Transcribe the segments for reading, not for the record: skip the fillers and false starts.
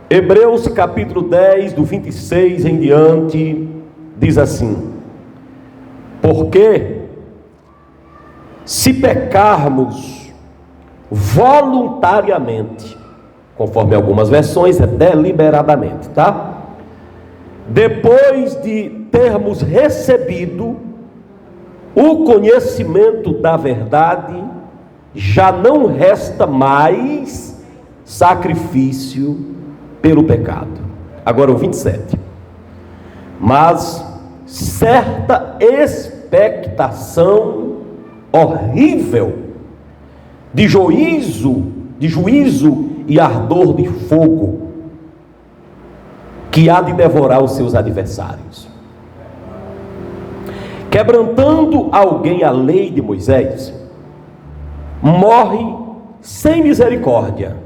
Hebreus capítulo 10, do 26 em diante, diz assim: porque se pecarmos voluntariamente, conforme algumas versões é deliberadamente, tá? Depois de termos recebido o conhecimento da verdade, já não resta mais sacrifício pelo pecado. Agora o 27. Mas certa expectação horrível de juízo e ardor de fogo, que há de devorar os seus adversários. Quebrantando alguém a lei de Moisés, morre sem misericórdia,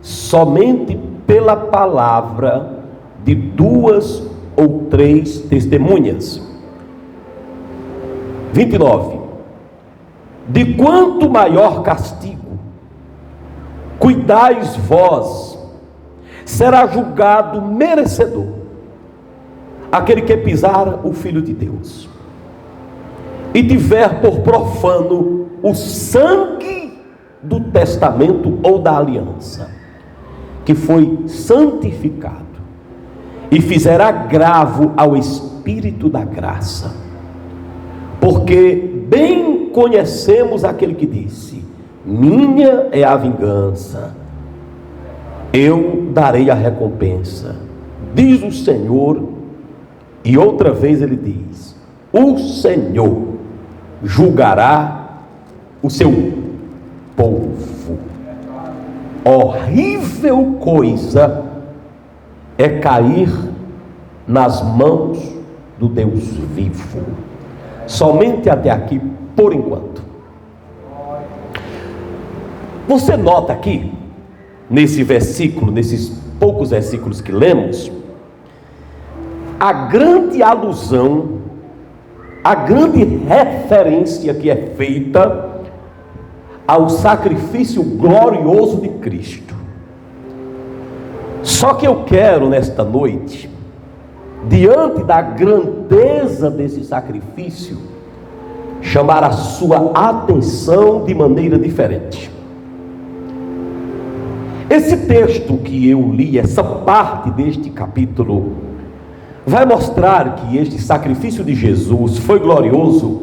somente pela palavra de 2 ou 3 testemunhas. 29. De quanto maior castigo cuidais vós, será julgado merecedor aquele que pisar o Filho de Deus e tiver por profano o sangue do testamento ou da aliança, que foi santificado, e fizer agravo ao Espírito da graça. Porque bem conhecemos aquele que disse: minha é a vingança, eu darei a recompensa, diz o Senhor. E outra vez ele diz: o Senhor julgará o seu povo. Horrível coisa é cair nas mãos do Deus vivo. Somente até aqui, por enquanto. Você nota aqui, nesse versículo, nesses poucos versículos que lemos, a grande alusão, a grande referência que é feita ao sacrifício glorioso de Cristo. Só que eu quero nesta noite, diante da grandeza desse sacrifício, chamar a sua atenção de maneira diferente. Esse texto que eu li, essa parte deste capítulo, vai mostrar que este sacrifício de Jesus foi glorioso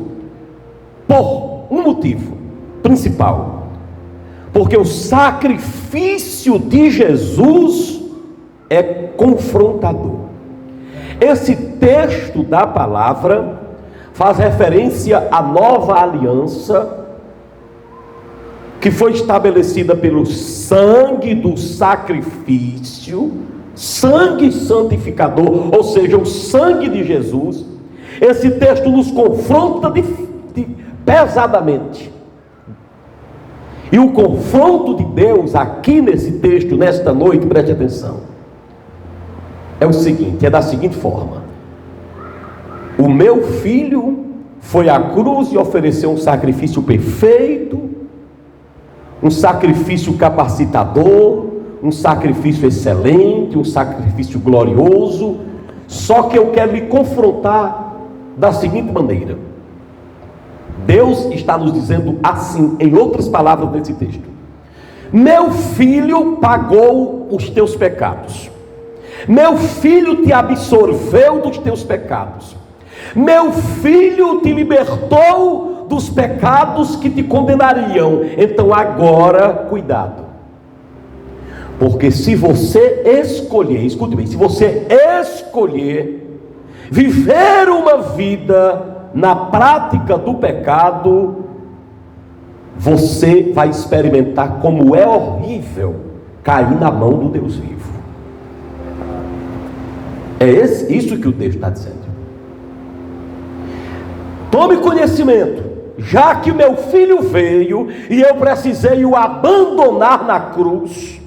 por um motivo principal. Porque o sacrifício de Jesus é confrontador. Esse texto da palavra faz referência à nova aliança que foi estabelecida pelo sangue do sacrifício, sangue santificador, ou seja, o sangue de Jesus. Esse texto nos confronta pesadamente. E o confronto de Deus aqui nesse texto, nesta noite, preste atenção, é o seguinte, é da seguinte forma: o meu filho foi à cruz e ofereceu um sacrifício perfeito, um sacrifício capacitador, um sacrifício excelente, um sacrifício glorioso. Só que eu quero lhe confrontar da seguinte maneira. Deus está nos dizendo assim, em outras palavras nesse texto: meu filho pagou os teus pecados, meu filho te absorveu dos teus pecados, meu filho te libertou dos pecados que te condenariam. Então agora, cuidado, porque se você escolher, escute bem, se você escolher viver uma vida na prática do pecado, você vai experimentar como é horrível cair na mão do Deus vivo. É isso que o texto está dizendo. Tome conhecimento, já que meu filho veio e eu precisei o abandonar na cruz,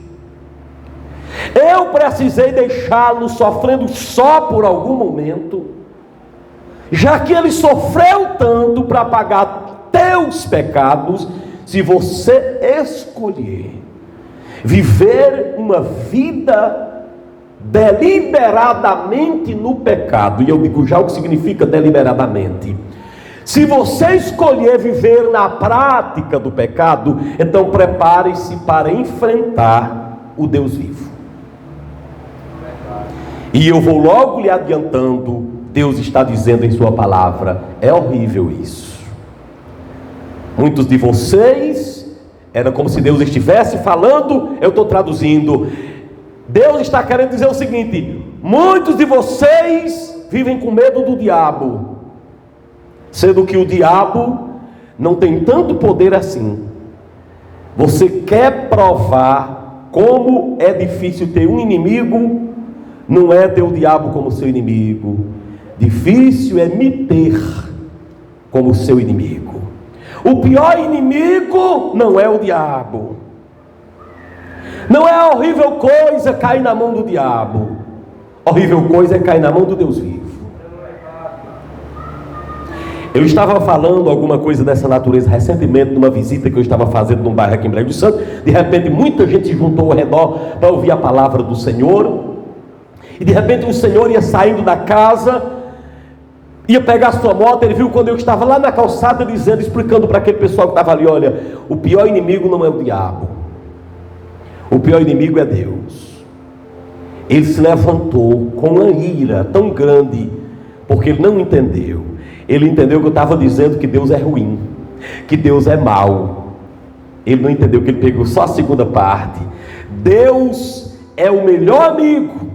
eu precisei deixá-lo sofrendo só por algum momento, já que ele sofreu tanto para pagar teus pecados. Se você escolher viver uma vida deliberadamente no pecado, e eu digo já o que significa deliberadamente. Se você escolher viver na prática do pecado, então prepare-se para enfrentar o Deus vivo. E eu vou logo lhe adiantando, Deus está dizendo em sua palavra, é horrível isso. Muitos de vocês, era como se Deus estivesse falando, eu estou traduzindo, Deus está querendo dizer o seguinte: muitos de vocês vivem com medo do diabo, sendo que o diabo não tem tanto poder assim. Você quer provar como é difícil ter um inimigo? Não é ter o diabo como seu inimigo, difícil é me ter como seu inimigo. O pior inimigo não é o diabo. Não é horrível coisa cair na mão do diabo. Horrível coisa é cair na mão do Deus vivo. Eu estava falando alguma coisa dessa natureza recentemente, numa visita que eu estava fazendo num bairro aqui em Brejo Santo. De repente muita gente se juntou ao redor para ouvir a palavra do Senhor. E de repente o Senhor ia saindo da casa, ia pegar a sua moto. Ele viu quando eu estava lá na calçada dizendo, explicando para aquele pessoal que estava ali: olha, o pior inimigo não é o diabo, o pior inimigo é Deus. Ele se levantou com uma ira tão grande, porque ele não entendeu. Ele entendeu que eu estava dizendo que Deus é ruim, que Deus é mau. Ele não entendeu que ele pegou só a segunda parte. Deus é o melhor amigo,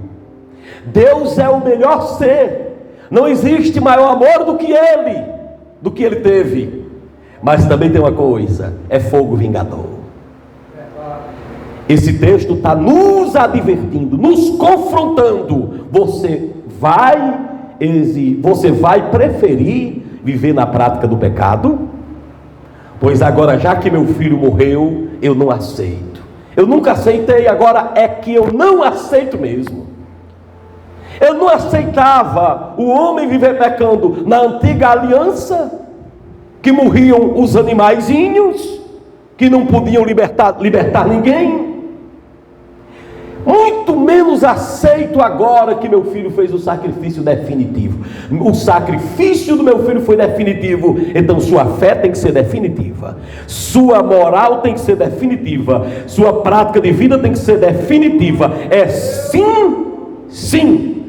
Deus é o melhor ser. Não existe maior amor do que ele teve. Mas também tem uma coisa: é fogo vingador. Esse texto está nos advertindo, nos confrontando. Você vai preferir viver na prática do pecado? Pois agora, já que meu filho morreu, eu não aceito. Eu nunca aceitei, agora é que eu não aceito mesmo. Eu não aceitava o homem viver pecando na antiga aliança, que morriam os animaizinhos, que não podiam libertar ninguém. Muito menos aceito agora que meu filho fez o sacrifício definitivo. O sacrifício do meu filho foi definitivo, então sua fé tem que ser definitiva, sua moral tem que ser definitiva, sua prática de vida tem que ser definitiva. É sim, sim,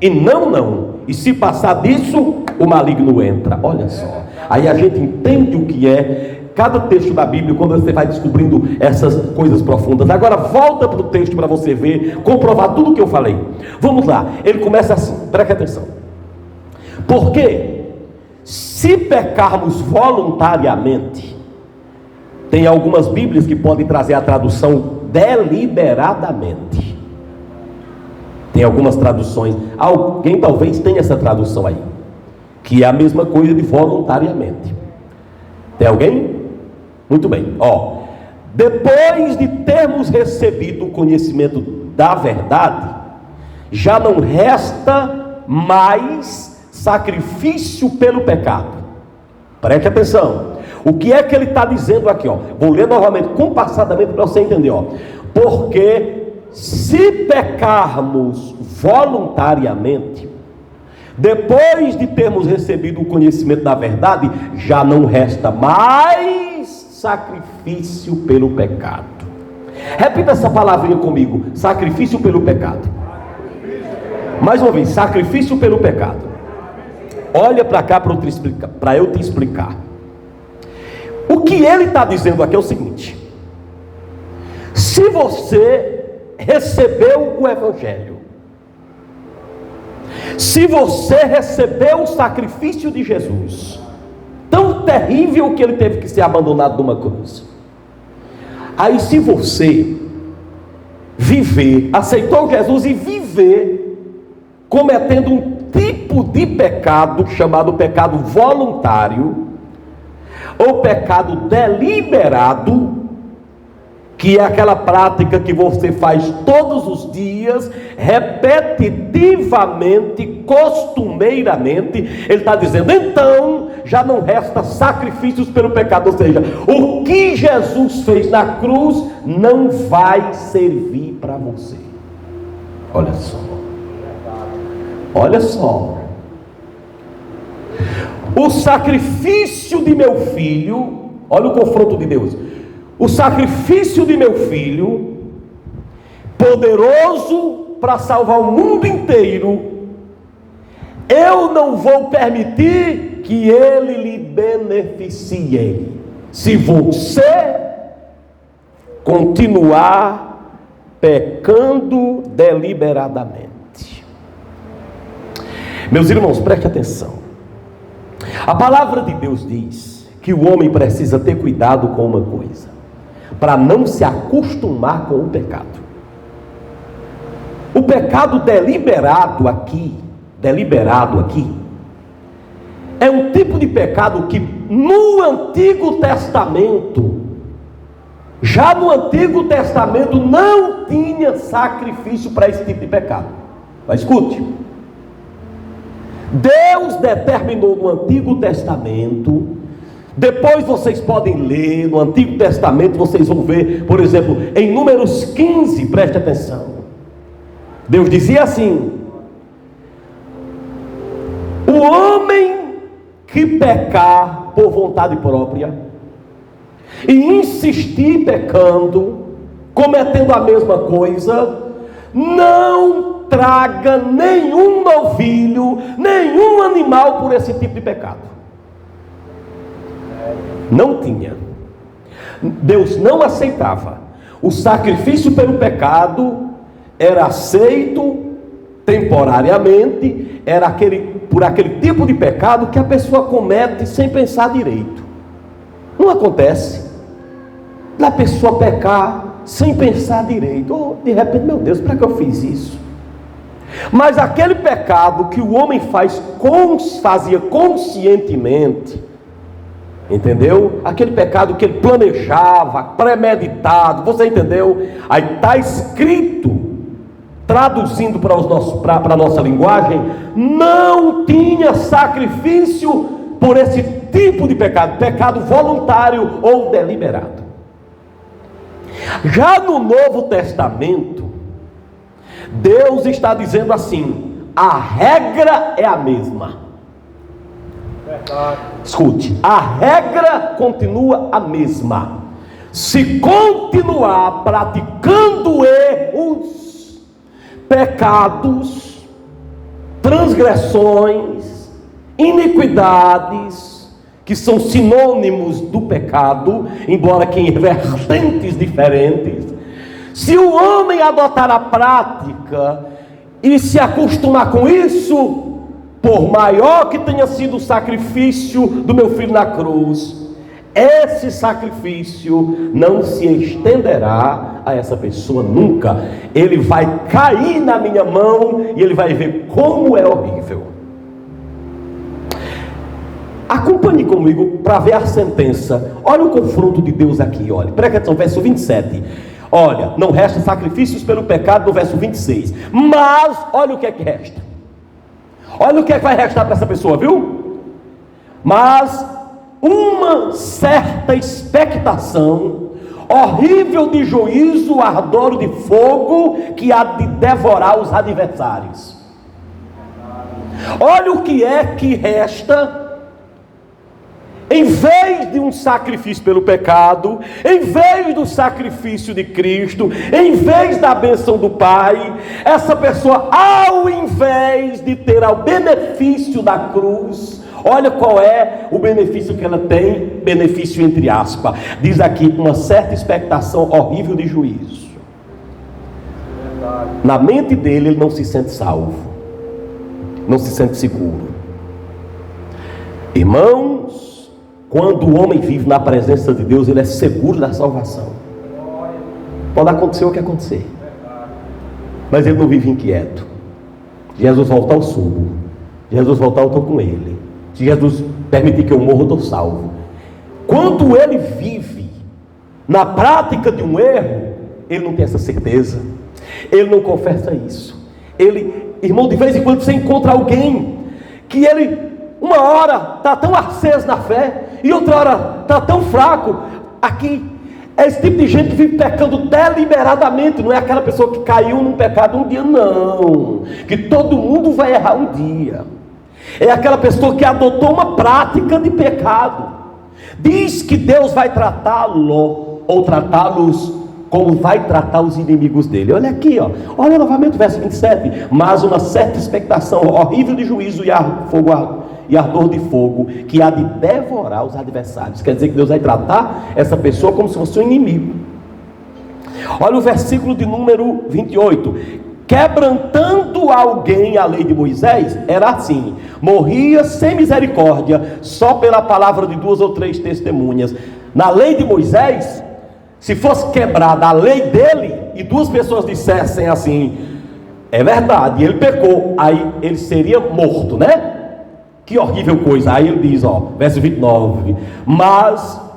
e não, não. E se passar disso, o maligno entra. Olha só, aí a gente entende o que é cada texto da Bíblia, quando você vai descobrindo essas coisas profundas. Agora volta para o texto para você ver, comprovar tudo o que eu falei. Vamos lá, ele começa assim, preste atenção. Porque se pecarmos voluntariamente, tem algumas Bíblias que podem trazer a tradução deliberadamente. Tem algumas traduções, alguém talvez tenha essa tradução aí, que é a mesma coisa de voluntariamente. Tem alguém? Muito bem, depois de termos recebido o conhecimento da verdade, já não resta mais sacrifício pelo pecado. Preste atenção, o que é que ele está dizendo aqui? Vou ler novamente, compassadamente, para você entender. Porque se pecarmos voluntariamente, depois de termos recebido o conhecimento da verdade, já não resta mais sacrifício pelo pecado. Repita essa palavrinha comigo: sacrifício pelo pecado. Mais uma vez, sacrifício pelo pecado. Olha para cá para eu te explicar. O que ele está dizendo aqui é o seguinte: se você recebeu o Evangelho, se você recebeu o sacrifício de Jesus, tão terrível que ele teve que ser abandonado numa cruz, aí se você aceitou Jesus e viver cometendo um tipo de pecado chamado pecado voluntário, ou pecado deliberado, que é aquela prática que você faz todos os dias, repetitivamente, costumeiramente, ele está dizendo, então, já não resta sacrifícios pelo pecado. Ou seja, o que Jesus fez na cruz não vai servir para você. Olha só. Olha só. O sacrifício de meu filho, olha o confronto de Deus. O sacrifício de meu filho, poderoso para salvar o mundo inteiro, eu não vou permitir que ele lhe beneficie, se você continuar pecando deliberadamente. Meus irmãos, preste atenção. A palavra de Deus diz que o homem precisa ter cuidado com uma coisa, para não se acostumar com o pecado. O pecado deliberado aqui, é um tipo de pecado que no Antigo Testamento, já no Antigo Testamento não tinha sacrifício para esse tipo de pecado. Mas escute, Deus determinou no Antigo Testamento, depois vocês podem ler no Antigo Testamento, vocês vão ver, por exemplo, em Números 15, preste atenção. Deus dizia assim: o homem que pecar por vontade própria e insistir pecando, cometendo a mesma coisa, não traga nenhum novilho, nenhum animal por esse tipo de pecado. Não tinha. Deus não aceitava. O sacrifício pelo pecado era aceito temporariamente, era por aquele tipo de pecado que a pessoa comete sem pensar direito. Não acontece da pessoa pecar sem pensar direito. Oh, de repente, meu Deus, para que eu fiz isso? Mas aquele pecado que o homem fazia conscientemente, entendeu? Aquele pecado que ele planejava, premeditado, você entendeu? Aí está escrito, traduzindo para a nossa linguagem, não tinha sacrifício por esse tipo de pecado, pecado voluntário ou deliberado. Já no Novo Testamento, Deus está dizendo assim: a regra é a mesma. Escute, a regra continua a mesma. Se continuar praticando erros, pecados, transgressões, iniquidades, que são sinônimos do pecado, embora que em vertentes diferentes, se o homem adotar a prática e se acostumar com isso, por maior que tenha sido o sacrifício do meu filho na cruz, esse sacrifício não se estenderá a essa pessoa nunca. Ele vai cair na minha mão e ele vai ver como é horrível. Acompanhe comigo para ver a sentença. Olha o confronto de Deus aqui, olha. Presta atenção, verso 27. Olha, não resta sacrifícios pelo pecado, no verso 26. Mas, olha o que é que resta. Olha o que é que vai restar para essa pessoa, viu? Mas uma certa expectação horrível de juízo, ardor de fogo, que há de devorar os adversários. Olha o que é que resta. Em vez de um sacrifício pelo pecado, em vez do sacrifício de Cristo, em vez da bênção do Pai, essa pessoa, ao invés de ter o benefício da cruz, olha qual é o benefício que ela tem, benefício entre aspas, diz aqui, uma certa expectação horrível de juízo. Na mente dele, ele não se sente salvo, não se sente seguro. Irmãos, quando o homem vive na presença de Deus, ele é seguro da salvação. Pode acontecer o que acontecer, mas ele não vive inquieto. Jesus voltar, eu subo. Jesus voltar, eu estou com ele. Se Jesus permitir que eu morra, eu estou salvo. Quando ele vive na prática de um erro, ele não tem essa certeza. Ele não confessa isso. Ele, irmão, de vez em quando você encontra alguém que ele, uma hora está tão aceso na fé e outra hora está tão fraco. Aqui É esse tipo de gente que vive pecando deliberadamente. Não é aquela pessoa que caiu num pecado um dia, não. Que todo mundo vai errar um dia. É aquela pessoa que adotou uma prática de pecado. Diz que Deus vai tratá-lo ou tratá-los como vai tratar os inimigos dele. Olha aqui, ó. Olha novamente o verso 27. Mas uma certa expectação horrível de juízo e ardor de fogo que há de devorar os adversários. Quer dizer que Deus vai tratar essa pessoa como se fosse um inimigo. Olha o versículo de número 28. Quebrantando alguém a lei de Moisés, era assim: morria sem misericórdia, só pela palavra de 2 ou 3 testemunhas. Na lei de Moisés, se fosse quebrada a lei dele, e 2 pessoas dissessem assim: é verdade, ele pecou, aí ele seria morto, né? Que horrível coisa. Aí ele diz, ó, verso 29: mas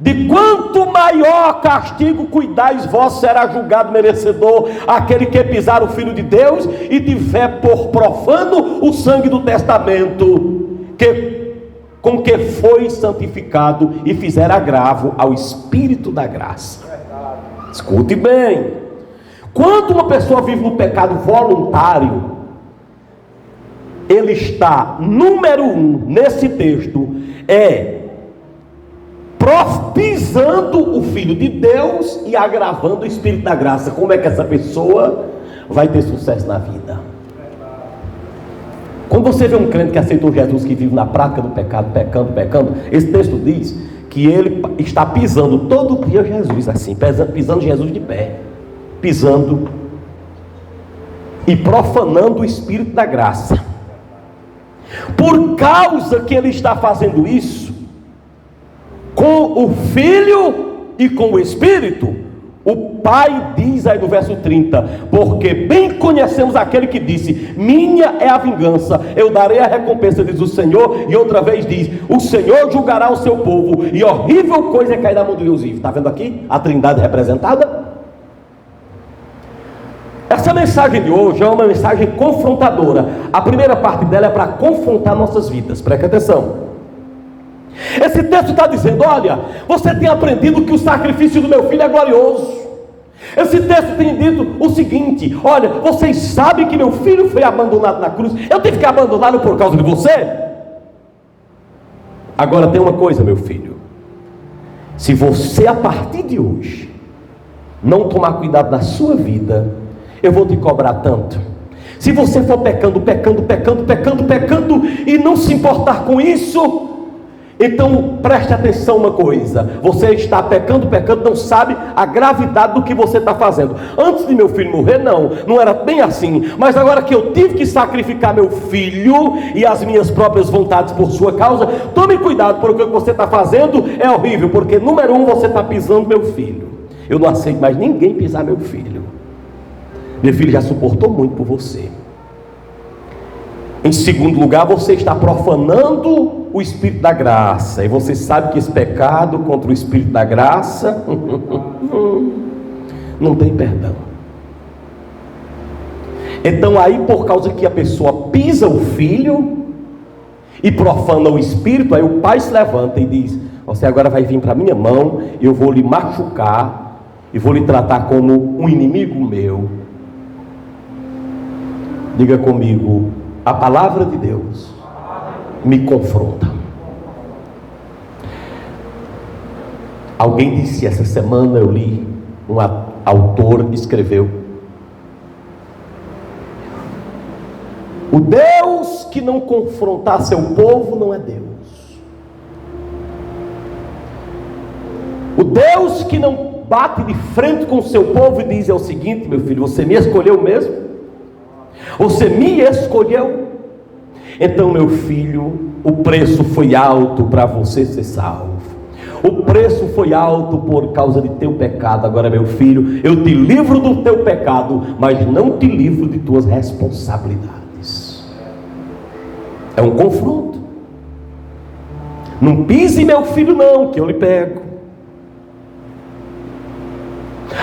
de quanto maior castigo cuidais vós, será julgado merecedor aquele que pisar o Filho de Deus e tiver por profano o sangue do testamento com que foi santificado e fizer agravo ao Espírito da graça. Escute bem: quando uma pessoa vive no pecado voluntário, ele está, número 1, nesse texto, pisando o Filho de Deus e agravando o Espírito da graça. Como é que essa pessoa vai ter sucesso na vida? Quando você vê um crente que aceitou Jesus, que vive na prática do pecado, pecando, esse texto diz que ele está pisando todo dia Jesus, assim, pisando Jesus de pé, pisando e profanando o Espírito da graça. Por causa que ele está fazendo isso com o Filho e com o Espírito, o Pai diz aí no verso 30: porque bem conhecemos aquele que disse: minha é a vingança, eu darei a recompensa, diz o Senhor. E outra vez diz: o Senhor julgará o seu povo, e horrível coisa é cair na mão do Deus vivo. Está vendo aqui a trindade representada? Essa mensagem de hoje é uma mensagem confrontadora. A primeira parte dela é para confrontar nossas vidas. Preste atenção. Esse texto está dizendo: olha, você tem aprendido que o sacrifício do meu filho é glorioso. Esse texto tem dito o seguinte: olha, vocês sabem que meu filho foi abandonado na cruz. Eu tive que abandoná-lo por causa de você. Agora tem uma coisa, meu filho: se você a partir de hoje não tomar cuidado na sua vida, eu vou te cobrar tanto. Se você for pecando e não se importar com isso, então preste atenção uma coisa: você está pecando, não sabe a gravidade do que você está fazendo. Antes de meu filho morrer, não era bem assim, mas agora que eu tive que sacrificar meu filho e as minhas próprias vontades por sua causa, tome cuidado, porque o que você está fazendo é horrível. Porque número 1, você está pisando meu filho. Eu não aceito mais ninguém pisar meu filho. Meu filho já suportou muito por você. Em segundo lugar, você está profanando o Espírito da graça. E você sabe que esse pecado contra o Espírito da graça não tem perdão. Então aí, por causa que a pessoa pisa o filho e profana o Espírito, aí o pai se levanta e diz: você agora vai vir para a minha mão, eu vou lhe machucar e vou lhe tratar como um inimigo meu. Diga comigo: a palavra de Deus me confronta. Alguém disse essa semana, eu li, um autor escreveu: o Deus que não confrontar seu povo não é Deus. O Deus que não bate de frente com o seu povo e diz: é o seguinte, meu filho, você me escolheu mesmo? Você me escolheu? Então, meu filho, o preço foi alto para você ser salvo. O preço foi alto por causa de teu pecado. Agora, meu filho, eu te livro do teu pecado, mas não te livro de tuas responsabilidades. É um confronto. Não pise meu filho não, que eu lhe pego.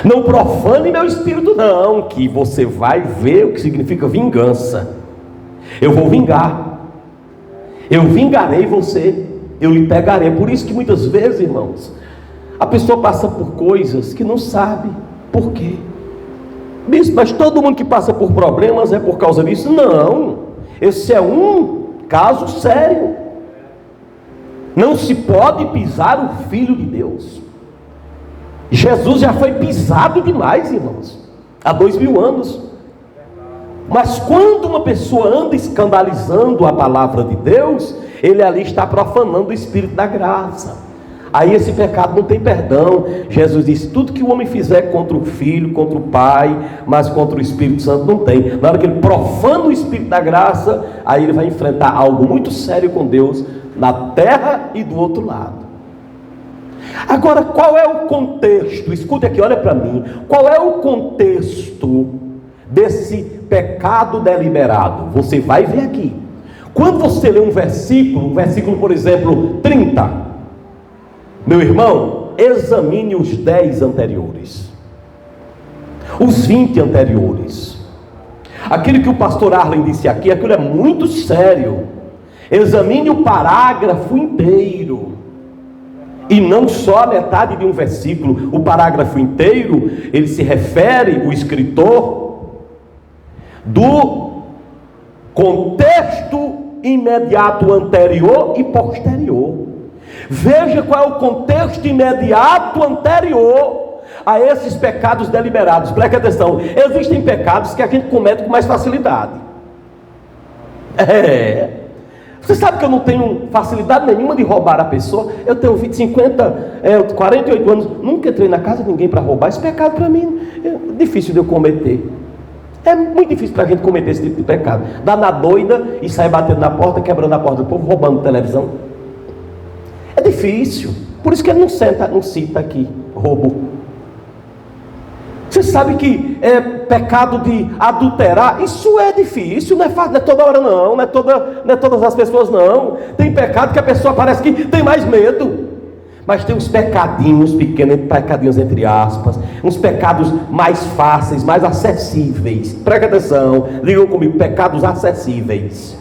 Não profane meu espírito não, que você vai ver o que significa vingança. Eu vou vingar. Eu vingarei você. Eu lhe pegarei. Por isso que muitas vezes, irmãos, A pessoa passa por coisas que não sabe por quê. Bispo, mas todo mundo que passa por problemas é por causa disso? Não, esse é um caso sério. Não se pode pisar o Filho de Deus. Jesus já foi pisado demais, irmãos, há 2000 anos. Mas quando uma pessoa anda escandalizando a palavra de Deus, ele ali está profanando o Espírito da graça. Aí esse pecado não tem perdão. Jesus disse: tudo que o homem fizer contra o Filho, contra o Pai, mas contra o Espírito Santo não tem. Na hora que ele profana o Espírito da graça, aí ele vai enfrentar algo muito sério com Deus, na terra e do outro lado. Agora, qual é o contexto? Escute aqui, olha para mim. Qual é o contexto desse pecado deliberado? Você vai ver aqui. Quando você lê um versículo, por exemplo, 30, meu irmão, examine os 10 anteriores, os 20 anteriores. Aquilo que o pastor Arlen disse aqui, aquilo é muito sério. Examine o parágrafo inteiro, e não só a metade de um versículo. O parágrafo inteiro, ele se refere, o escritor, do contexto imediato anterior e posterior. Veja qual é o contexto imediato anterior a esses pecados deliberados. Preste atenção, existem pecados que a gente comete com mais facilidade. Você sabe que eu não tenho facilidade nenhuma de roubar a pessoa. Eu tenho 48 anos, nunca entrei na casa de ninguém para roubar. Esse pecado para mim é difícil de eu cometer. É muito difícil para a gente cometer esse tipo de pecado. Dá na doida e sai batendo na porta, quebrando a porta do povo, roubando televisão. É difícil. Por isso que ele não cita aqui roubo. Você sabe que é pecado de adulterar? Isso é difícil, não é fácil, não é toda hora não, não é todas as pessoas não. Tem pecado que a pessoa parece que tem mais medo. Mas tem uns pecadinhos pequenos, pecadinhos entre aspas, uns pecados mais fáceis, mais acessíveis. Presta atenção, ligam comigo, pecados acessíveis.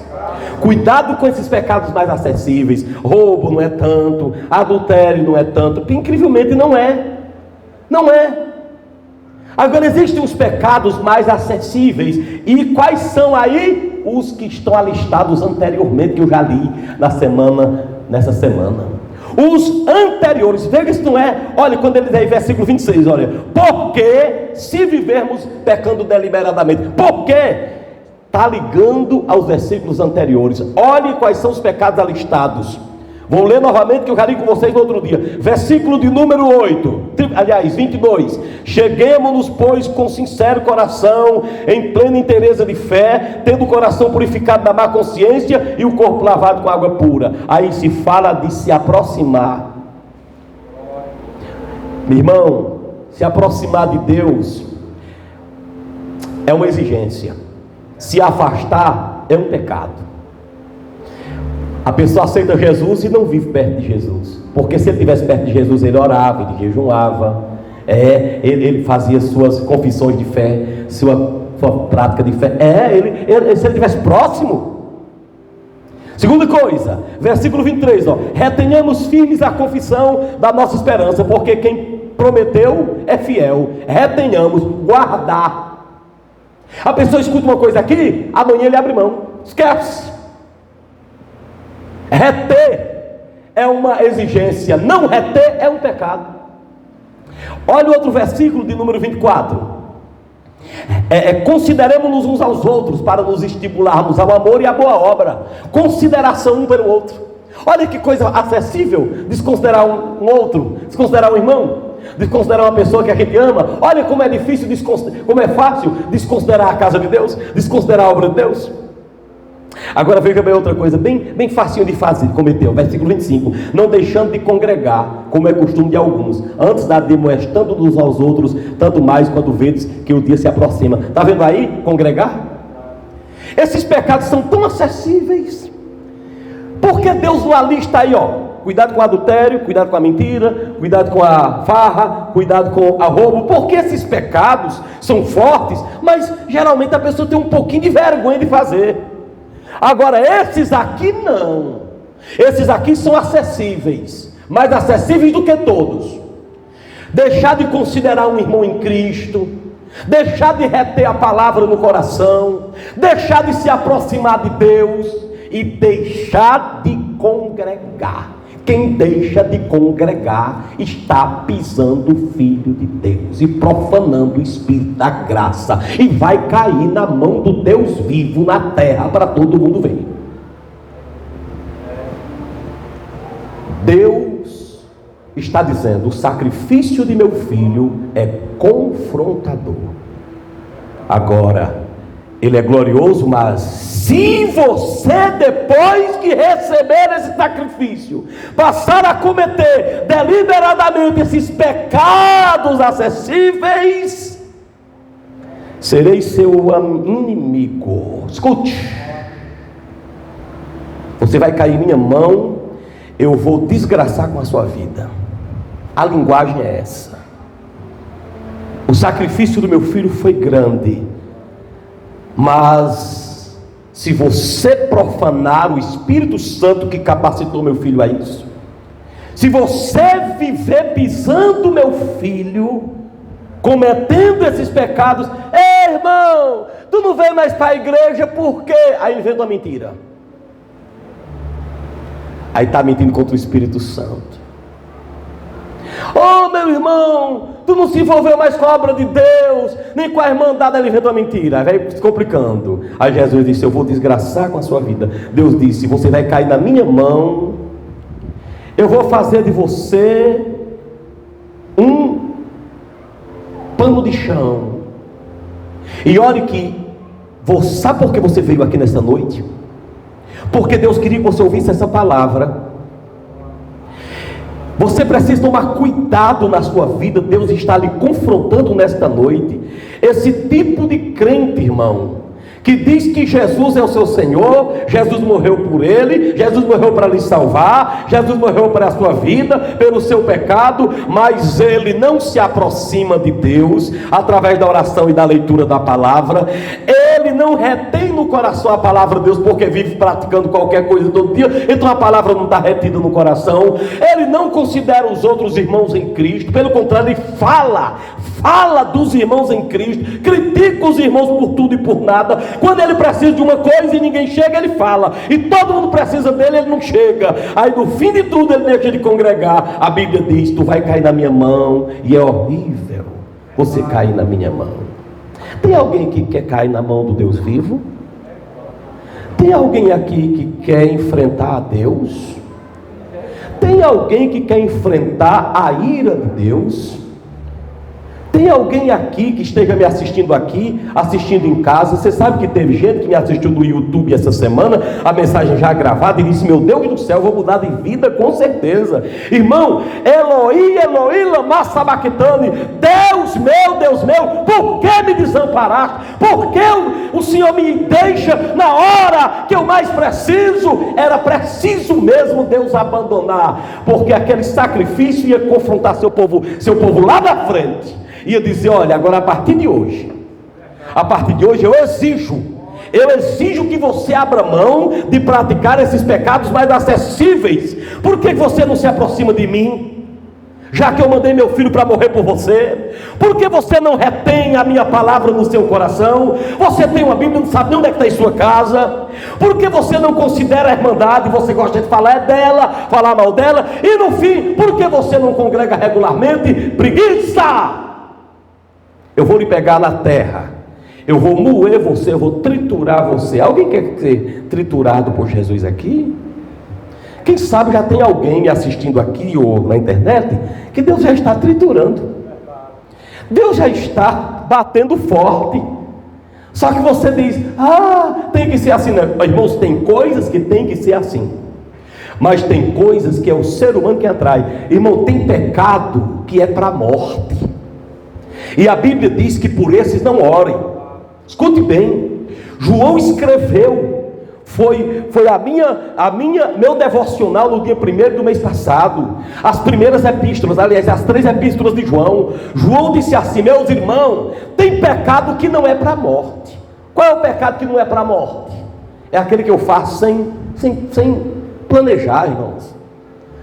Cuidado com esses pecados mais acessíveis. Roubo não é tanto, adultério não é tanto, porque incrivelmente não é. Não é. Agora existem os pecados mais acessíveis. E quais são aí? Os que estão alistados anteriormente, que eu já li nessa semana. Os anteriores, veja se não é. Olha, quando ele diz aí, versículo 26, olha: porque se vivermos pecando deliberadamente, porque está ligando aos versículos anteriores. Olhe quais são os pecados alistados. Vou ler novamente, que eu já li com vocês no outro dia. Versículo de número 22. Cheguemo-nos, pois, com sincero coração, em plena inteireza de fé, tendo o coração purificado da má consciência e o corpo lavado com água pura. Aí se fala de se aproximar. Meu irmão, se aproximar de Deus é uma exigência. Se afastar é um pecado. A pessoa aceita Jesus e não vive perto de Jesus, porque se ele estivesse perto de Jesus, ele orava, ele jejuava, ele fazia suas confissões de fé, sua prática de fé. Se ele estivesse próximo. Segunda coisa, versículo 23, retenhamos firmes a confissão da nossa esperança, porque quem prometeu é fiel. Retenhamos, guardar. A pessoa escuta uma coisa aqui, amanhã ele abre mão, esquece. Reter é uma exigência, não reter é um pecado. Olha o outro versículo de número 24. Consideremos-nos uns aos outros para nos estimularmos ao amor e à boa obra. Consideração um pelo outro. Olha que coisa acessível, desconsiderar um outro, desconsiderar um irmão, desconsiderar uma pessoa que a gente ama. Olha como é difícil, como é fácil desconsiderar a casa de Deus, desconsiderar a obra de Deus. Agora veja bem outra coisa, bem facinho de fazer, cometer, versículo 25: não deixando de congregar, como é costume de alguns, antes da demoestando uns aos outros, tanto mais quando vedes que o dia se aproxima. Está vendo aí, congregar? Esses pecados são tão acessíveis, porque Deus não alista aí, cuidado com o adultério, cuidado com a mentira, cuidado com a farra, cuidado com a roubo, porque esses pecados são fortes, mas geralmente a pessoa tem um pouquinho de vergonha de fazer. Agora esses aqui não, esses aqui são acessíveis, mais acessíveis do que todos. deixar de considerar um irmão em Cristo, deixar de reter a palavra no coração, deixar de se aproximar de Deus e deixar de congregar. Quem deixa de congregar está pisando o Filho de Deus e profanando o Espírito da graça, e vai cair na mão do Deus vivo na terra para todo mundo ver. Deus está dizendo: o sacrifício de meu filho é confrontador. Agora, ele é glorioso, mas se você, depois que receber esse sacrifício, passar a cometer deliberadamente esses pecados acessíveis, serei seu inimigo. Escute, você vai cair em minha mão, eu vou desgraçar com a sua vida. A linguagem é essa. O sacrifício do meu filho foi grande, mas se você profanar o Espírito Santo que capacitou meu filho a isso, se você viver pisando meu filho, cometendo esses pecados, ei irmão, tu não vem mais para a igreja por quê? Aí inventa uma mentira. Aí está mentindo contra o Espírito Santo. Oh meu irmão, tu não se envolveu mais com a obra de Deus, nem com a irmandade. Ele inventou uma mentira, aí vai se complicando. Aí Jesus disse: eu vou desgraçar com a sua vida. Deus disse: você vai cair na minha mão, eu vou fazer de você um pano de chão. E olhe que, sabe por que você veio aqui nessa noite? Porque Deus queria que você ouvisse essa palavra. Você precisa tomar cuidado na sua vida. Deus está lhe confrontando nesta noite. Esse tipo de crente, irmão, que diz que Jesus é o seu Senhor, Jesus morreu por ele, Jesus morreu para lhe salvar, Jesus morreu para a sua vida, pelo seu pecado, mas ele não se aproxima de Deus através da oração e da leitura da palavra. Ele não retém no coração a palavra de Deus, porque vive praticando qualquer coisa todo dia, então a palavra não está retida no coração. Ele não considera os outros irmãos em Cristo, pelo contrário, ele fala dos irmãos em Cristo, critica os irmãos por tudo e por nada. Quando ele precisa de uma coisa e ninguém chega, ele fala, e todo mundo precisa dele, ele não chega. Aí no fim de tudo ele deixa de congregar. A Bíblia diz: tu vai cair na minha mão, e é horrível você cair na minha mão. Tem alguém que quer cair na mão do Deus vivo? Tem alguém aqui que quer enfrentar a Deus? Tem alguém que quer enfrentar a ira de Deus? Tem alguém aqui que esteja me assistindo aqui, assistindo em casa? Você sabe que teve gente que me assistiu no YouTube essa semana, a mensagem já gravada, e disse: meu Deus do céu, vou mudar de vida com certeza. Irmão, Eloi, Eloi, lama sabachthani, Deus meu, por que me desamparaste? Por que o Senhor me deixa na hora que eu mais preciso? Era preciso mesmo Deus abandonar, porque aquele sacrifício ia confrontar seu povo lá da frente. Ia dizer: olha, agora a partir de hoje eu exijo que você abra mão de praticar esses pecados mais acessíveis. Por que você não se aproxima de mim, já que eu mandei meu filho para morrer por você? Por que você não retém a minha palavra no seu coração? Você tem uma Bíblia, não sabe nem onde é que está em sua casa. Por que você não considera a irmandade? Você gosta de falar dela, falar mal dela, e no fim, por que você não congrega regularmente? Preguiça! Eu vou lhe pegar na terra, eu vou moer você, eu vou triturar você. Alguém quer ser triturado por Jesus aqui? Quem sabe já tem alguém me assistindo aqui ou na internet, que Deus já está triturando, Deus já está batendo forte. Só que você diz: tem que ser assim. Não, irmãos, tem coisas que tem que ser assim, mas tem coisas que é o ser humano que atrai. Irmão, tem pecado que é para a morte, e a Bíblia diz que por esses não orem. Escute bem, João escreveu, foi meu devocional no dia 1º do mês passado, as primeiras epístolas, aliás, as 3 epístolas de João. João disse assim: meus irmãos, tem pecado que não é para a morte. Qual é o pecado que não é para a morte? É aquele que eu faço sem planejar, irmãos.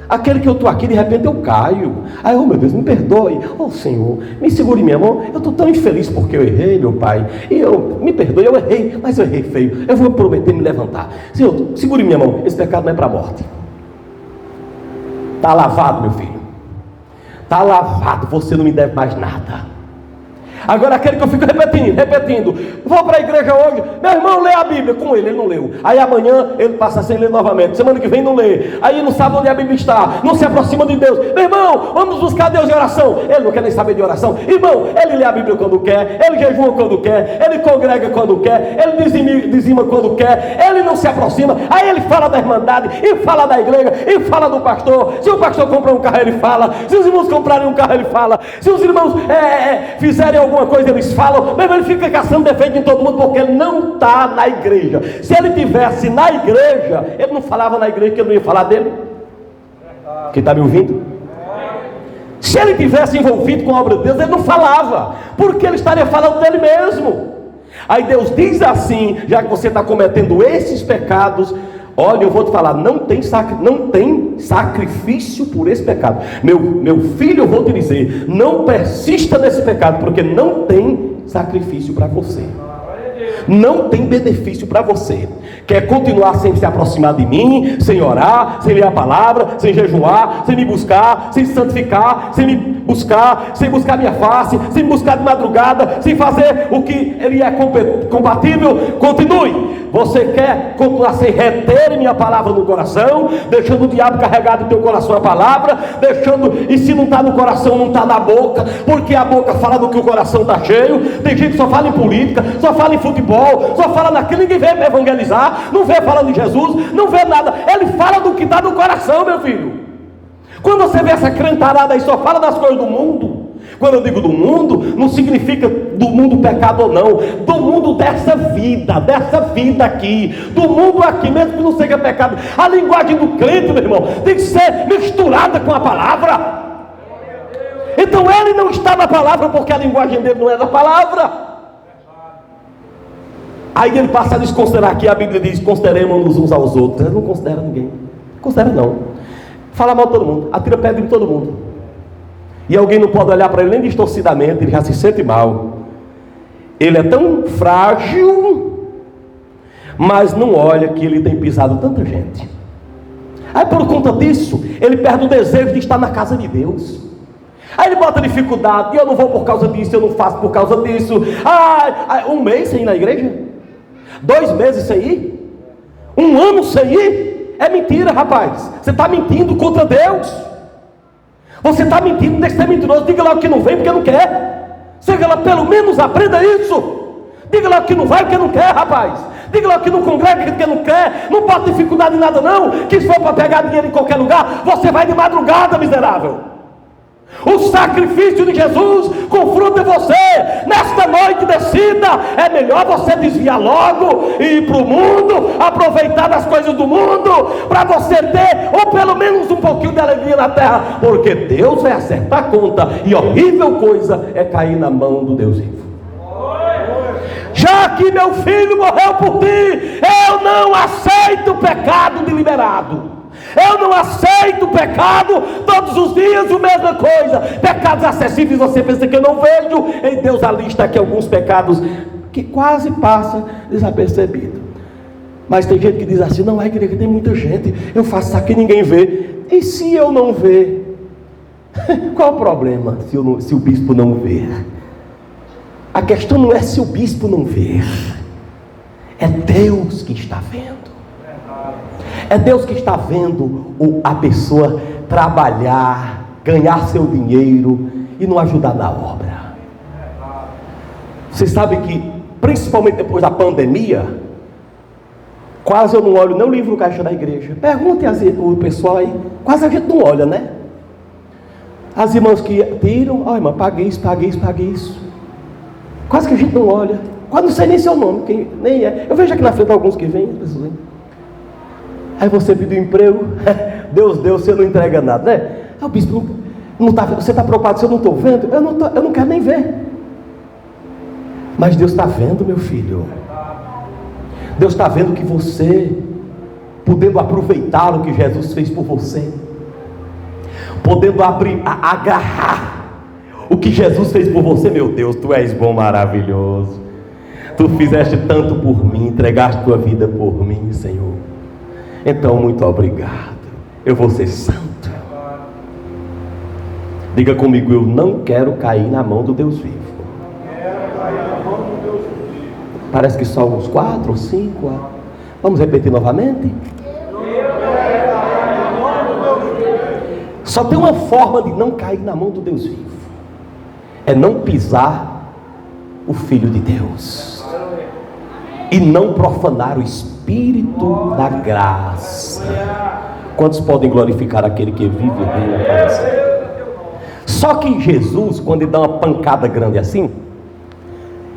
Aquele que eu estou aqui, de repente eu caio. Aí, oh meu Deus, me perdoe. Oh Senhor, me segure minha mão. Eu estou tão infeliz porque eu errei, meu Pai. E me perdoe, eu errei, mas eu errei feio. Eu vou prometer me levantar. Senhor, segure minha mão. Esse pecado não é para a morte. Está lavado, meu filho. Está lavado, você não me deve mais nada. Agora aquele que eu fico repetindo, vou para a igreja hoje, meu irmão lê a Bíblia, com ele não leu, aí amanhã ele passa sem ler novamente, semana que vem não lê, aí não sabe onde a Bíblia está, não se aproxima de Deus, meu irmão, vamos buscar Deus em oração, ele não quer nem saber de oração, irmão, ele lê a Bíblia quando quer, ele jejua quando quer, ele congrega quando quer, ele dizima quando quer, ele não se aproxima, aí ele fala da irmandade, e fala da igreja, e fala do pastor, se o pastor comprar um carro ele fala, se os irmãos comprarem um carro ele fala, se os irmãos fizerem alguma coisa eles falam, mas ele fica caçando defeito em todo mundo porque ele não está na igreja. Se ele tivesse na igreja, ele não falava na igreja que ele não ia falar dele. Quem está me ouvindo? Se ele tivesse envolvido com a obra de Deus, ele não falava, porque ele estaria falando dele mesmo. Aí Deus diz assim, já que você está cometendo esses pecados, olha, eu vou te falar, não tem sacrifício por esse pecado. Meu filho, eu vou te dizer, não persista nesse pecado, porque não tem sacrifício para você. Não tem benefício para você. Quer continuar sem se aproximar de mim, sem orar, sem ler a palavra, sem jejuar, sem me buscar, sem se santificar, sem buscar minha face, sem me buscar de madrugada, sem fazer o que ele é compatível? Continue. Você quer continuar sem reter minha palavra no coração, deixando o diabo carregado no teu coração a palavra, e se não está no coração, não está na boca, porque a boca fala do que o coração está cheio. Tem gente que só fala em política, só fala em futebol, só fala naquilo, ninguém vê evangelizar, não vê falando de Jesus, não vê nada, ele fala do que está no coração, meu filho. Quando você vê essa crentarada aí, só fala das coisas do mundo. Quando eu digo do mundo, não significa do mundo pecado ou não, do mundo dessa vida aqui, do mundo aqui, mesmo que não seja pecado. A linguagem do crente, meu irmão, tem que ser misturada com a palavra. Então ele não está na palavra porque a linguagem dele não é da palavra. Aí ele passa a desconsiderar que a Bíblia diz, consideremos uns aos outros. Ele não considera ninguém, considera não. Fala mal de todo mundo, atira pedra em todo mundo. E alguém não pode olhar para ele nem distorcidamente, ele já se sente mal. Ele é tão frágil, mas não olha que ele tem pisado tanta gente. Aí por conta disso, ele perde o desejo de estar na casa de Deus. Aí ele bota dificuldade, eu não vou por causa disso, eu não faço por causa disso. Um mês sem ir na igreja? 2 meses sem ir? 1 ano sem ir? É mentira, rapaz. Você está mentindo contra Deus. Você está mentindo, deixa de ser mentiroso. Diga lá que não vem porque não quer. Diga lá, pelo menos aprenda isso. Diga lá que não vai porque não quer, rapaz. Diga lá que não congrega porque não quer. Não bota dificuldade em nada não. Que se for para pegar dinheiro em qualquer lugar, você vai de madrugada, miserável. O sacrifício de Jesus confronta você. Nesta noite decida, é melhor você desviar logo e ir para o mundo, aproveitar das coisas do mundo, para você ter, ou pelo menos um pouquinho de alegria na terra, porque Deus vai acertar a conta, e horrível coisa é cair na mão do Deus vivo. Já que meu filho morreu por ti, eu não aceito o pecado deliberado. Eu não aceito pecado todos os dias, a mesma coisa. Pecados acessíveis, você pensa que eu não vejo. Em Deus a lista aqui alguns pecados que quase passa desapercebido. Mas tem gente que diz assim, não, é que tem muita gente, eu faço isso aqui e ninguém vê. E se eu não ver? Qual o problema se o bispo não ver? A questão não é se o bispo não ver, é Deus que está vendo. É Deus que está vendo a pessoa trabalhar, ganhar seu dinheiro e não ajudar na obra. Você sabe que, principalmente depois da pandemia, quase eu não olho nem o livro caixa da igreja. Pergunte o pessoal aí, quase a gente não olha, né? As irmãs que tiram, ó irmã, pague isso. Quase que a gente não olha. Quase não sei nem seu nome, nem é. Eu vejo aqui na frente alguns que vêm, aí você pediu emprego, Deus deu, você não entrega nada, né? O bispo não está vendo, você está preocupado se eu não estou vendo? Eu não quero nem ver. Mas Deus está vendo, meu filho. Deus está vendo que você, podendo aproveitar o que Jesus fez por você, podendo agarrar o que Jesus fez por você. Meu Deus, tu és bom, maravilhoso. Tu fizeste tanto por mim, entregaste tua vida por mim, Senhor. Então, muito obrigado. Eu vou ser santo. Diga comigo: eu não quero cair na mão do Deus vivo. Parece que só uns 4 ou 5. Vamos repetir novamente? Só tem uma forma de não cair na mão do Deus vivo: é não pisar o Filho de Deus e não profanar o Espírito da graça. Quantos podem glorificar aquele que vive e reina para sempre? Só que Jesus, quando ele dá uma pancada grande assim,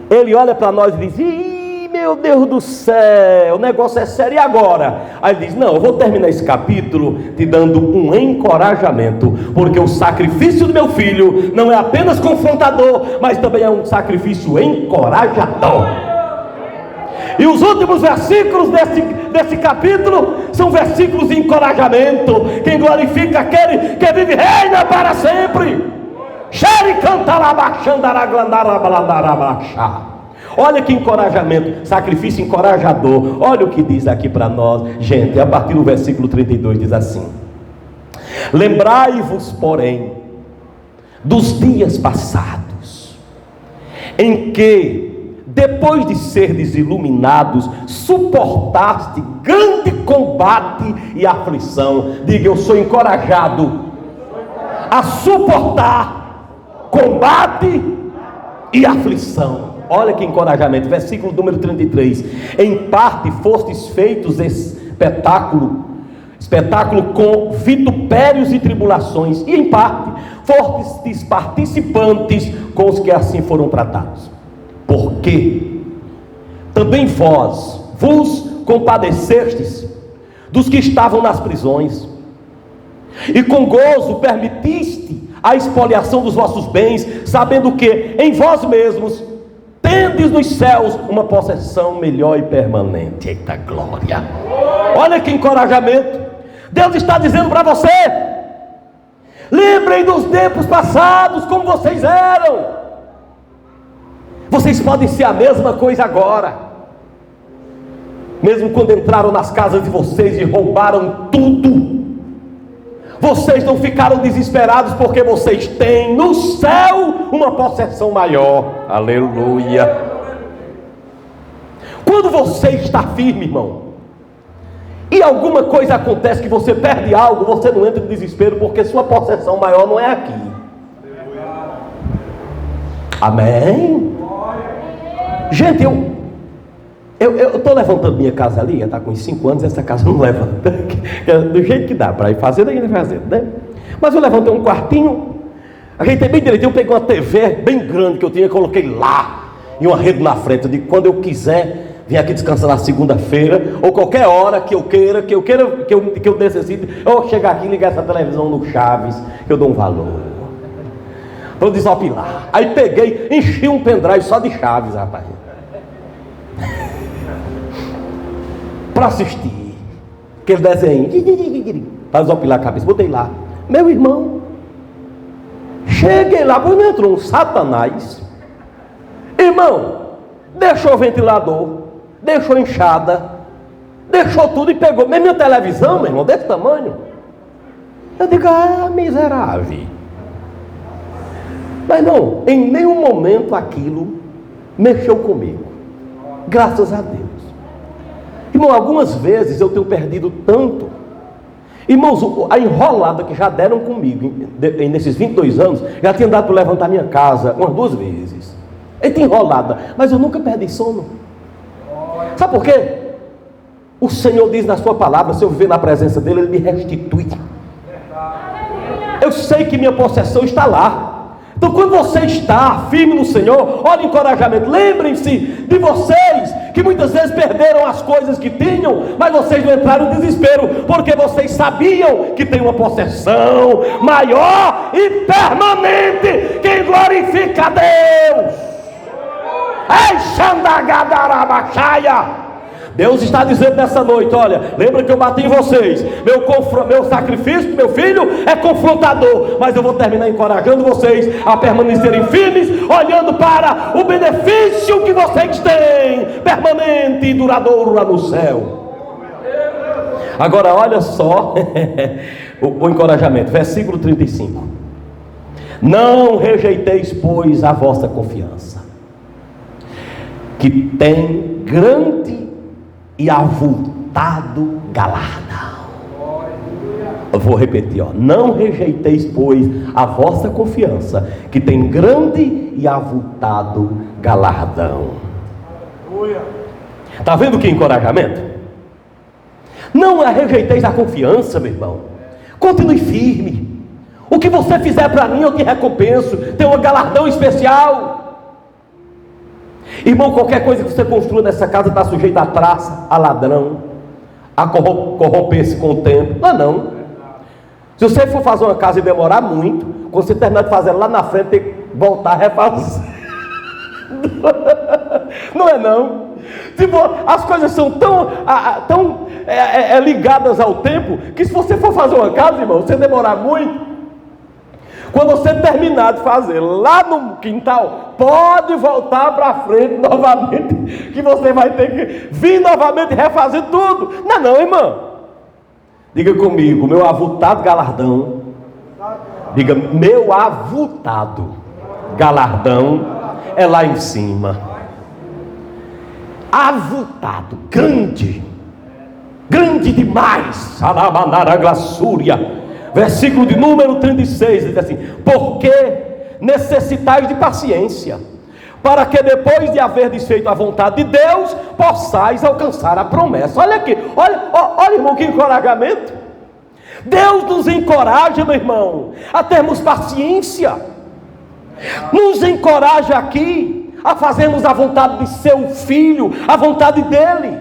ele olha para nós e diz: ih, meu Deus do céu, o negócio é sério, e agora? Aí ele diz: não, eu vou terminar esse capítulo te dando um encorajamento, porque o sacrifício do meu filho não é apenas confrontador, mas também é um sacrifício encorajador. E os últimos versículos desse capítulo são versículos de encorajamento. Quem glorifica aquele que vive e reina para sempre. Olha que encorajamento, sacrifício encorajador. Olha o que diz aqui para nós, gente, a partir do versículo 32 diz assim: lembrai-vos, porém, dos dias passados, em que, depois de serdes iluminados, suportaste grande combate e aflição. Diga: eu sou encorajado a suportar combate e aflição. Olha que encorajamento, versículo número 33. Em parte fostes feitos espetáculo com vitupérios e tribulações, e em parte fostes participantes com os que assim foram tratados. Porque também vós vos compadecestes dos que estavam nas prisões, e com gozo permitiste a expoliação dos vossos bens, sabendo que em vós mesmos tendes nos céus uma possessão melhor e permanente. Eita glória! Olha que encorajamento! Deus está dizendo para você: lembrem dos tempos passados, como vocês eram. Vocês podem ser a mesma coisa agora. Mesmo quando entraram nas casas de vocês e roubaram tudo, vocês não ficaram desesperados, porque vocês têm no céu uma possessão maior. Aleluia. Quando você está firme, irmão, e alguma coisa acontece que você perde algo, você não entra em desespero, porque sua possessão maior não é aqui. Amém? Gente, eu estou levantando minha casa ali, está com uns 5 anos, essa casa não levanta, do jeito que dá para ir fazendo, ainda fazendo, né? Mas eu levantei um quartinho, ajeitei bem direitinho, eu peguei uma TV bem grande que eu tinha, coloquei lá, e uma rede na frente. Eu digo: quando eu quiser vir aqui descansar na segunda-feira, ou qualquer hora que eu necessite, eu vou chegar aqui e ligar essa televisão no Chaves, que eu dou um valor. Vou desopilar. Aí peguei, enchi um pendrive só de Chaves, rapaz, para assistir aquele desenho, para desopilar a cabeça. Botei lá, meu irmão, cheguei lá, pois não entrou um Satanás, irmão, deixou o ventilador, deixou enxada, deixou tudo e pegou mesmo minha televisão, meu irmão, desse tamanho. Eu digo: ah, miserável. Mas não, em nenhum momento aquilo mexeu comigo, graças a Deus. Irmão, algumas vezes eu tenho perdido tanto. Irmãos, a enrolada que já deram comigo nesses 22 anos, já tinha dado para levantar minha casa umas 2 vezes. Eita enrolada, mas eu nunca perdi sono. Sabe por quê? O Senhor diz na sua palavra: se eu viver na presença dele, ele me restitui. Eu sei que minha possessão está lá. Então, quando você está firme no Senhor, olha o encorajamento. Lembrem-se de vocês, que muitas vezes perderam as coisas que tinham, mas vocês não entraram em desespero, porque vocês sabiam que tem uma possessão maior e permanente. Quem glorifica a Deus? Ei, Xandagadarabaxaia! Deus está dizendo nessa noite: olha, lembra que eu bati em vocês, meu sacrifício, meu filho, é confrontador, mas eu vou terminar encorajando vocês a permanecerem firmes, olhando para o benefício que vocês têm, permanente e duradouro lá no céu. Agora olha só o encorajamento, versículo 35: não rejeiteis, pois, a vossa confiança, que tem grande e avultado galardão. Eu vou repetir, não rejeiteis, pois, a vossa confiança, que tem grande e avultado galardão. Está vendo que encorajamento? Não rejeiteis a confiança, meu irmão. Continue firme. O que você fizer para mim, eu te recompenso. Tem um galardão especial. Irmão, qualquer coisa que você construa nessa casa está sujeita a traça, a ladrão, a corromper-se com o tempo. Não. Se você for fazer uma casa e demorar muito, quando você terminar de fazer lá na frente, tem que voltar a refazer. Não é não? Tipo, as coisas são tão ligadas ao tempo, que se você for fazer uma casa, irmão, você demorar muito, quando você terminar de fazer lá no quintal, pode voltar para frente novamente, que você vai ter que vir novamente e refazer tudo. Não, irmão. Diga comigo: meu avultado galardão. Diga: meu avultado galardão é lá em cima. Avultado, grande demais. Alamanara glaçúria. Versículo de número 36, diz assim: porque necessitais de paciência, para que depois de haver desfeito a vontade de Deus, possais alcançar a promessa. Olha aqui, olha irmão, que encorajamento. Deus nos encoraja, meu irmão, a termos paciência. Nos encoraja aqui a fazermos a vontade de seu Filho, a vontade dele,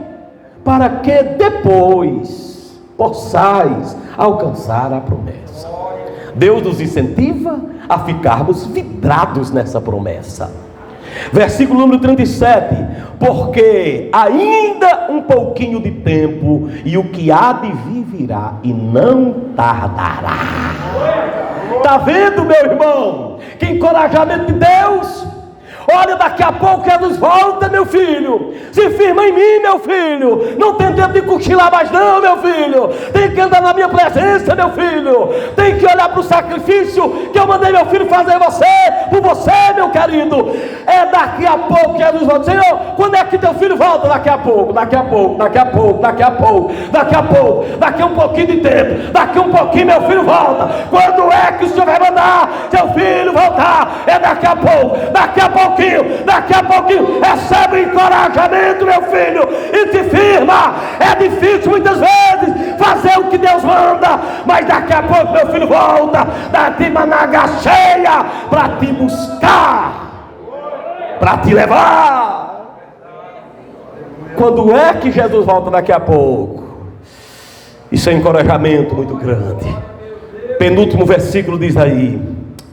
para que depois possais alcançar a promessa. Deus nos incentiva a ficarmos vidrados nessa promessa. Versículo número 37: porque ainda um pouquinho de tempo, e o que há de vir virá, e não tardará. Está vendo, meu irmão? Que encorajamento de Deus! Olha, daqui a pouco Jesus volta, meu filho. Se firma em mim, meu filho. Não tem tempo de cochilar mais não, meu filho. Tem que andar na minha presença, meu filho. Tem que olhar para o sacrifício que eu mandei meu filho fazer por você, meu querido. É daqui a pouco Jesus volta. Senhor, quando é que teu filho volta? Daqui a pouco. Daqui a um pouquinho de tempo. Daqui um pouquinho meu filho volta. Quando é que o Senhor vai mandar seu filho voltar? É daqui a pouco. Daqui a pouquinho, recebe encorajamento, meu filho, e te firma. É difícil muitas vezes fazer o que Deus manda, mas daqui a pouco meu filho volta, da te managa cheia, para te buscar, para te levar. Quando é que Jesus volta? Daqui a pouco. Isso é encorajamento muito grande. Penúltimo versículo diz aí,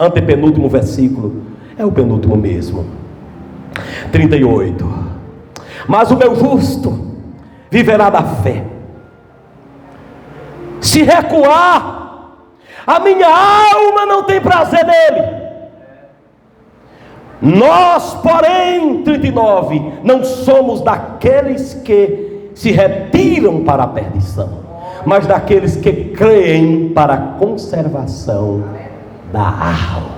antepenúltimo versículo, é o penúltimo mesmo, 38: mas o meu justo viverá da fé. Se recuar, a minha alma não tem prazer nele. Nós, porém, 39, não somos daqueles que se retiram para a perdição, mas daqueles que creem para a conservação da alma.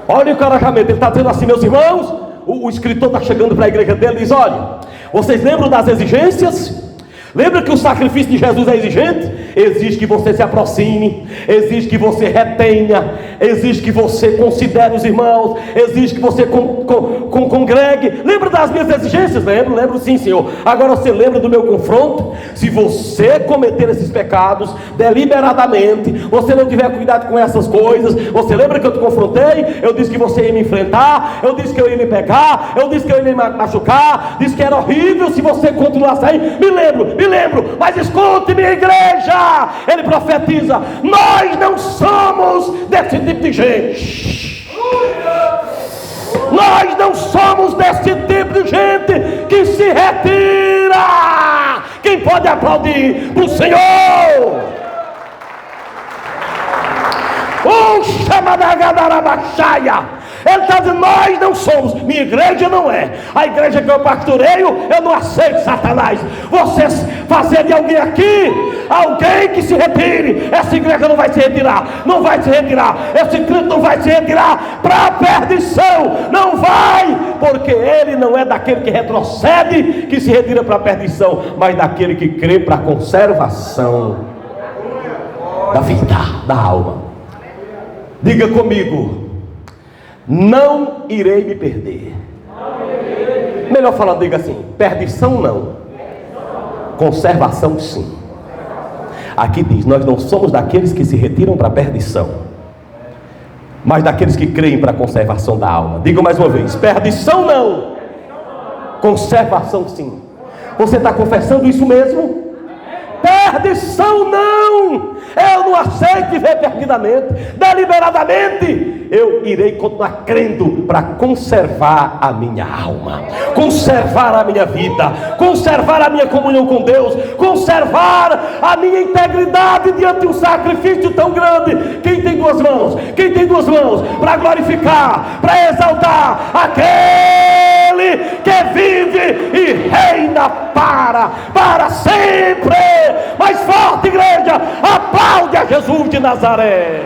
Olha o encorajamento, ele está dizendo assim: meus irmãos, o escritor está chegando para a igreja dele e diz: olha, vocês lembram das exigências? Lembra que o sacrifício de Jesus é exigente? Exige que você se aproxime, exige que você retenha, exige que você considere os irmãos, exige que você congregue. Lembra das minhas exigências? Lembro sim, Senhor. Agora você lembra do meu confronto? Se você cometer esses pecados deliberadamente, você não tiver cuidado com essas coisas, você lembra que eu te confrontei? Eu disse que você ia me enfrentar, eu disse que eu ia me pegar, eu disse que eu ia me machucar, disse que era horrível se você continuasse aí. Me lembro, mas escute, minha igreja. Ele profetiza: nós não somos desse tipo de gente. Nós não somos desse tipo de gente que se pode aplaudir o Senhor? Chamadagadarabaxaia. Ele está dizendo: nós não somos, minha igreja não é. A igreja que eu pastoreio, eu não aceito, Satanás, você fazer de alguém aqui alguém que se retire. Essa igreja não vai se retirar, não vai se retirar. Esse crente não vai se retirar para a perdição, não vai, porque ele não é daquele que retrocede, que se retira para a perdição, mas daquele que crê para a conservação da vida, da alma. Diga comigo: não irei me perder. Melhor falando, diga assim: perdição não, conservação sim. Aqui diz: nós não somos daqueles que se retiram para a perdição, mas daqueles que creem para a conservação da alma. Diga mais uma vez: perdição não, conservação sim. Você está confessando isso mesmo? Perdição não, eu não aceito viver perdidamente, deliberadamente. Eu irei continuar crendo para conservar a minha alma, conservar a minha vida, conservar a minha comunhão com Deus, conservar a minha integridade diante de um sacrifício tão grande. Quem tem duas mãos? Quem tem duas mãos para glorificar, para exaltar aquele que vive e reina para sempre? Mais forte, igreja, aplaude a Jesus de Nazaré.